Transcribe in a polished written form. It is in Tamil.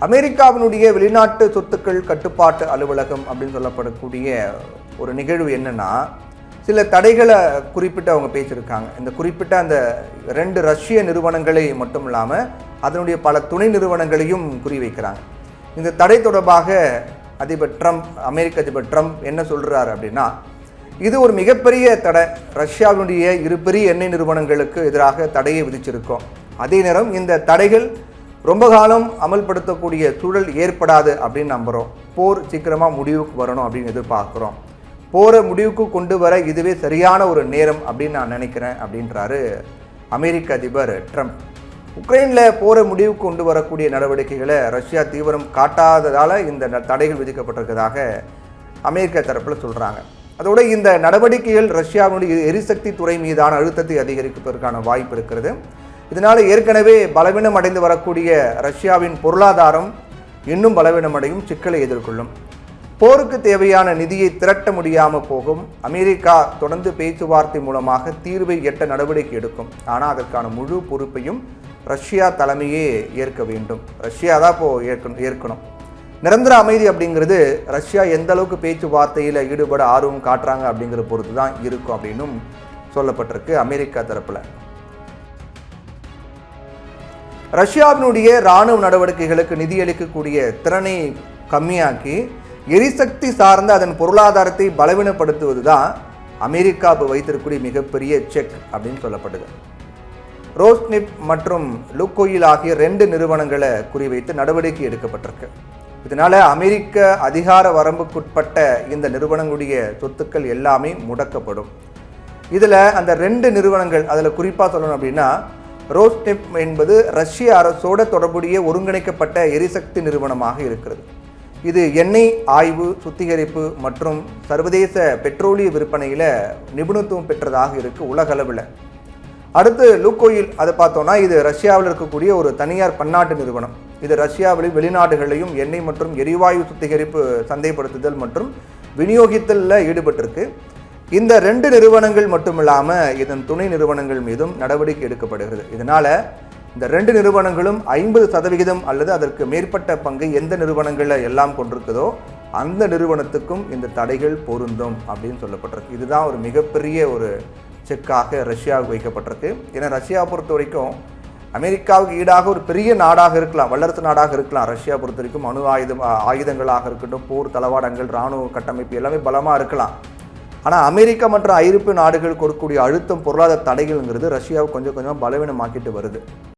அமெரிக்காவினுடைய வெளிநாட்டு சொத்துக்கள் கட்டுப்பாட்டு அலுவலகம் அப்படின்னு சொல்லப்படக்கூடிய ஒரு நிகழ்வு என்னன்னா, சில தடைகளை குறிப்பிட்டு அவங்க பேசியிருக்காங்க. இந்த குறிப்பிட்ட அந்த 2 ரஷ்ய நிறுவனங்களை மட்டும் இல்லாமல் அதனுடைய பல துணை நிறுவனங்களையும் குறிவைக்கிறாங்க. இந்த தடை தொடர்பாக அமெரிக்க அதிபர் ட்ரம்ப் என்ன சொல்கிறார் அப்படின்னா, இது ஒரு மிகப்பெரிய தடை. ரஷ்யாவினுடைய 2 பெரிய எண்ணெய் நிறுவனங்களுக்கு எதிராக தடையை விதிச்சிருக்கோம். அதே நேரம் இந்த தடைகள் ரொம்ப காலம் அமல்படுத்தக்கூடிய சூழல் ஏற்படாது அப்படின்னு நம்புகிறோம். போர் சீக்கிரமாக முடிவுக்கு வரணும் அப்படின்னு எதிர்பார்க்குறோம். போரை முடிவுக்கு கொண்டு வர இதுவே சரியான ஒரு நேரம் அப்படின்னு நான் நினைக்கிறேன் அப்படின்றாரு அமெரிக்க அதிபர் ட்ரம்ப். உக்ரைனில் போரை முடிவுக்கு கொண்டு வரக்கூடிய நடவடிக்கைகளை ரஷ்யா தீவிரம் காட்டாததால் இந்த தடைகள் விதிக்கப்பட்டிருக்கிறதாக அமெரிக்க தரப்பில் சொல்கிறாங்க. அதோடு இந்த நடவடிக்கைகள் ரஷ்யாவினுடைய எரிசக்தி துறை மீதான அழுத்தத்தை அதிகரிப்பதற்கான வாய்ப்பு இருக்கிறது. இதனால் ஏற்கனவே பலவீனம் அடைந்து வரக்கூடிய ரஷ்யாவின் பொருளாதாரம் இன்னும் பலவீனமடையும், சிக்கலை எதிர்கொள்ளும். போருக்கு தேவையான நிதியை திரட்ட முடியாமல் போகும். அமெரிக்கா தொடர்ந்து பேச்சுவார்த்தை மூலமாக தீர்வை எட்ட நடவடிக்கை எடுக்கும். ஆனால் அதற்கான முழு பொறுப்பையும் ரஷ்யா தலைமையே ஏற்க வேண்டும். ரஷ்யா தான் இப்போது ஏற்கணும். நிரந்தர அமைதி அப்படிங்கிறது ரஷ்யா எந்த அளவுக்கு பேச்சுவார்த்தையில் ஈடுபட ஆர்வம் காட்டுறாங்க அப்படிங்கிற பொறுத்து தான் இருக்கும் அப்படின்னும் சொல்லப்பட்டிருக்கு அமெரிக்கா தரப்பில். ரஷ்யாவினுடைய இராணுவ நடவடிக்கைகளுக்கு நிதியளிக்கக்கூடிய திறனை கம்மியாக்கி எரிசக்தி சார்ந்த அதன் பொருளாதாரத்தை பலவீனப்படுத்துவது தான் அமெரிக்கா வைத்திருக்கக்கூடிய மிகப்பெரிய செக் அப்படின்னு சொல்லப்படுது. ரோஸ்நெஃப்ட் மற்றும் லுக்கோயில் ஆகிய 2 நிறுவனங்களை குறிவைத்து நடவடிக்கை எடுக்கப்பட்டிருக்கு. இதனால் அமெரிக்க அதிகார வரம்புக்குட்பட்ட இந்த நிறுவனங்களுடைய சொத்துக்கள் எல்லாமே முடக்கப்படும். இதில் அந்த 2 நிறுவனங்கள், அதில் குறிப்பாக சொல்லணும் அப்படின்னா, ரோஸ்நெஃப்ட் என்பது ரஷ்ய அரசோட தொடர்புடைய ஒருங்கிணைக்கப்பட்ட எரிசக்தி நிறுவனமாக இருக்கிறது. இது எண்ணெய் ஆய்வு, சுத்திகரிப்பு மற்றும் சர்வதேச பெட்ரோலிய விற்பனையில் நிபுணத்துவம் பெற்றதாக இருக்குது உலகளவில். அடுத்து லுக்கோயில், அதை பார்த்தோன்னா இது ரஷ்யாவில் இருக்கக்கூடிய ஒரு தனியார் பன்னாட்டு நிறுவனம். இது ரஷ்யாவில் வெளிநாடுகளையும் எண்ணெய் மற்றும் எரிவாயு சுத்திகரிப்பு, சந்தைப்படுத்துதல் மற்றும் விநியோகித்தலில் ஈடுபட்டிருக்கு. இந்த 2 நிறுவனங்கள் மட்டும் இல்லாமல் இதன் துணை நிறுவனங்கள் மீதும் நடவடிக்கை எடுக்கப்படுகிறது. இதனால் இந்த 2 நிறுவனங்களும் 50% அல்லது அதற்கு மேற்பட்ட பங்கை எந்த நிறுவனங்களை எல்லாம் கொண்டிருக்குதோ அந்த நிறுவனத்துக்கும் இந்த தடைகள் பொருந்தும் அப்படின்னு சொல்லப்பட்டிருக்கு. இதுதான் ஒரு மிகப்பெரிய ஒரு செக்காக ரஷ்யாவுக்கு வைக்கப்பட்டிருக்கு. ஏன்னா ரஷ்யாவை பொறுத்த வரைக்கும் அமெரிக்காவுக்கு ஈடாக ஒரு பெரிய நாடாக இருக்கலாம், வல்லரசு நாடாக இருக்கலாம். ரஷ்யா பொறுத்த வரைக்கும் ஆயுதங்களாக இருக்கட்டும், போர் தளவாடங்கள், இராணுவ கட்டமைப்பு எல்லாமே பலமாக இருக்கலாம். ஆனால் அமெரிக்கா மற்றும் ஐரோப்பிய நாடுகள் கொடுக்கக்கூடிய அழுத்தம், பொருளாதார தடைகள்ங்கிறது ரஷ்யாவை கொஞ்சம் கொஞ்சமாக பலவீனமாக்கிட்டு வருது.